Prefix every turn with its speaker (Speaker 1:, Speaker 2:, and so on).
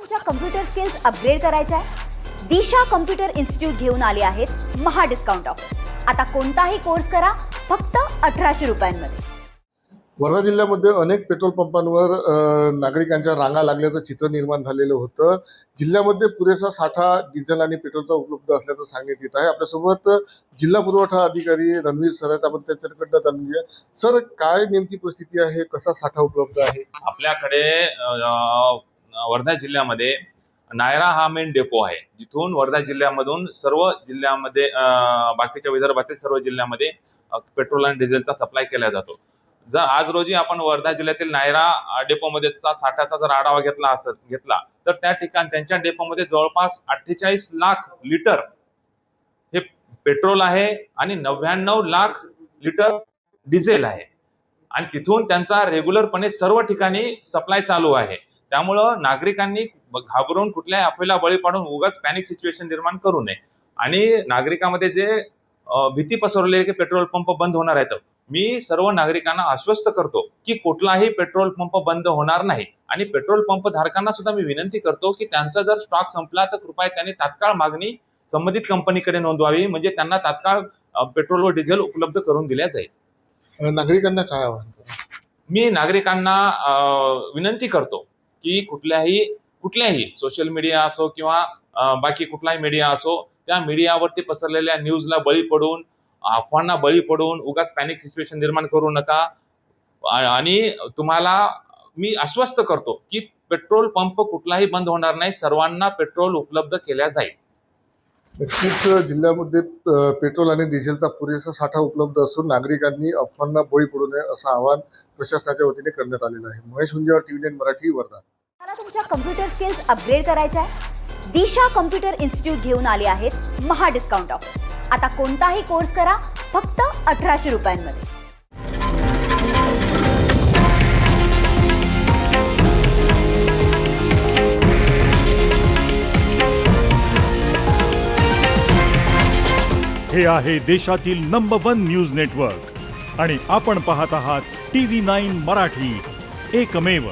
Speaker 1: तुमच्या computer skills upgrade करायच्या आहे? दिशा कम्प्युटर इन्स्टिट्यूट घेऊन आले आहेत महा डिस्काउंट ऑफर। आता कोणताही कोर्स करा फक्त 1800 रुपयांमध्ये।
Speaker 2: वर्धा जिल्ह्यामध्ये अनेक पेट्रोल पंपांवर नागरिकांच्या रांगा लागल्याचं चित्र निर्माण झालेलं होतं। जिल्ह्यामध्ये पुरेसा साठा डिझेल आणि पेट्रोलचा उपलब्ध असल्याचं सांगण्यात येत आहे। आपल्यासोबत जिल्हा पुरवठा अधिकारी रणवीर सर आहेत, आपण त्यांच्याकडनं जाणून घेऊया। सर, काय नेमकी परिस्थिती आहे, कसा साठा उपलब्ध आहे?
Speaker 3: आपल्याकडे वर्धा जिल्ह्यामध्ये नायरा हा मेन डेपो आहे, जिथून वर्धा जिल्ह्यामधून सर्व जिल्ह्यामध्ये बाकीच्या विदर्भातील सर्व जिल्ह्यामध्ये पेट्रोल आणि डिझेलचा सप्लाय केला जातो। जर आज रोजी आपण वर्धा जिल्ह्यातील नायरा डेपोमध्ये साठाचा जर आढावा घेतला तर त्या ठिकाणी त्यांच्या डेपोमध्ये जवळपास 48 लाख लिटर हे पेट्रोल आहे आणि 99 लाख लिटर डिझेल आहे आणि तिथून त्यांचा रेग्युलरपणे सर्व ठिकाणी सप्लाय चालू आहे। त्यामुळं नागरिकांनी घाबरून कुठल्याही अफवेला बळी पडून उगाच पॅनिक सिच्युएशन निर्माण करू नये आणि नागरिकांमध्ये जे भीती पसरवली की पेट्रोल पंप बंद होणार आहेत, मी सर्व नागरिकांना आश्वस्त करतो की कुठलाही पेट्रोल पंप बंद होणार नाही आणि पेट्रोल पंप धारकांना सुद्धा मी विनंती करतो की त्यांचा जर स्टॉक संपला तर कृपया त्यांनी तात्काळ मागणी संबंधित कंपनीकडे नोंदवावी, म्हणजे त्यांना तात्काळ पेट्रोल व डिझेल उपलब्ध करून दिल्या जाईल।
Speaker 2: नागरिकांना काय आवाहन करा?
Speaker 3: मी नागरिकांना विनंती करतो की कुठल्याही सोशल मीडिया असो किंवा बाकी कुठलाही मीडिया असो, त्या मीडियावरती पसरलेल्या न्यूजला बळी पडून, अफवांना बळी पडून उगाच पॅनिक सिच्युएशन निर्माण करू नका। आणि तुम्हाला मी आश्वस्त करतो की पेट्रोल पंप कुठलाही बंद होणार नाही, सर्वांना पेट्रोल उपलब्ध केल्या जाईल।
Speaker 2: नक्कीच जिल्ह्यामध्ये पेट्रोल आणि डिझेलचा पुरेसा साठा उपलब्ध असून नागरिकांनी अफवांना बळी पडू नये असं आवाहन प्रशासनाच्या वतीने करण्यात आलेलं आहे। महेश हुंजेवार, TV9 मराठी, वर्धा।
Speaker 1: मला तुमच्या कम्प्युटर स्किल्स अपग्रेड करायच्या आहे? दिशा कम्प्युटर इन्स्टिट्यूट घेऊन आले आहेत महा डिस्काउंट ऑफर। आता कोणताही कोर्स करा फक्त 1800 रुपयांमध्ये।
Speaker 4: हे आहे देशातील नंबर 1 न्यूज नेटवर्क आणि आपण पाहत आहात TV9 मराठी, एकमेव।